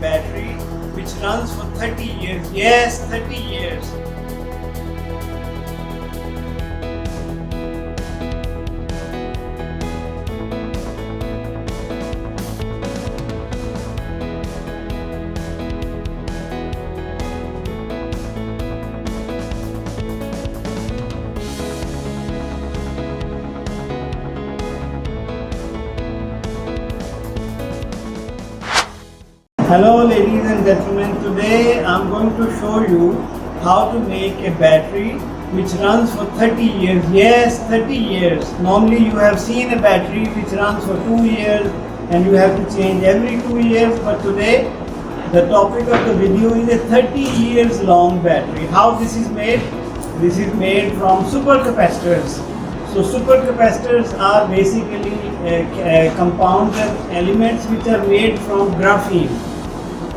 battery which runs for 30 years. Yes, 30 years. Hello ladies and gentlemen, today I'm going to show you how to make a battery which runs for 30 years. Yes, 30 years. Normally you have seen a battery which runs for 2 years and you have to change every 2 years, but today the topic of the video is a 30 years long battery. How this is made? This is made from supercapacitors. So supercapacitors are basically compounds and elements which are made from graphene.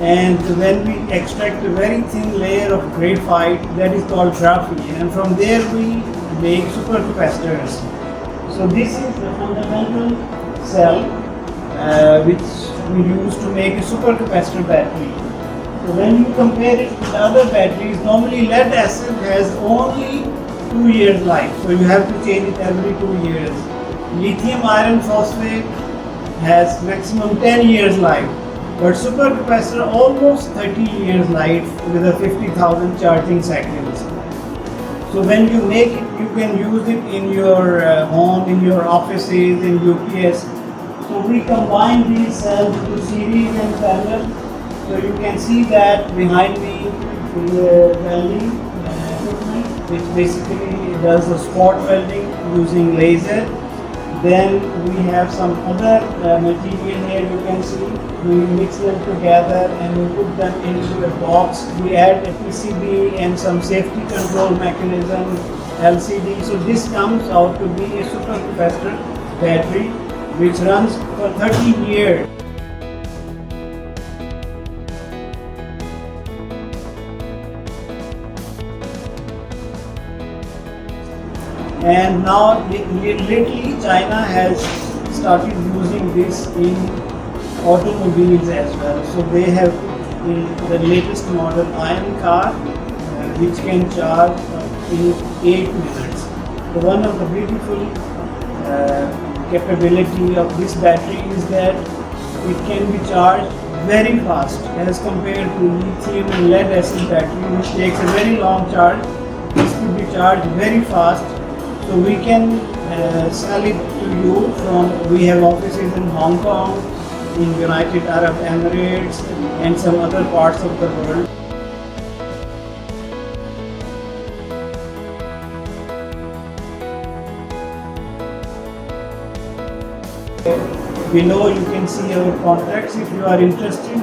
And when we extract a very thin layer of graphite, that is called graphene, and from there we make supercapacitors. So this is the fundamental cell which we use to make a supercapacitor battery. So when you compare it with other batteries, normally lead acid has only 2 years life, so you have to change it every 2 years. Lithium iron phosphate has maximum 10 years life. But supercapacitor almost 30 years life with a 50,000 charging cycles. So when you make it, you can use it in your home, in your offices, in UPS. So we combine these cells into series and parallel. So you can see that behind me is a welding equipment which basically does the spot welding using laser. Then we have some other material here, you can see. We mix them together and we put them into a box. We add a PCB and some safety control mechanism, LCD. So this comes out to be a supercapacitor battery which runs for 30 years. And now lately China has started using this in automobiles as well. So they have in the latest model iron car which can charge in 8 minutes. So one of the beautiful capability of this battery is that it can be charged very fast as compared to lithium and lead acid battery which takes a very long charge. This could be charged very fast. So we can sell it to you from, we have offices in Hong Kong, in United Arab Emirates and some other parts of the world. Below you can see our contacts if you are interested.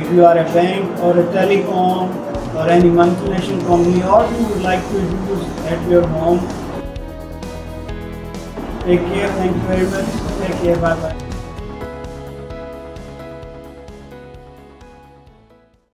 If you are a bank or a telecom or any multinational company or you would like to use at your home. Take care, thank you very much. Take care, bye bye.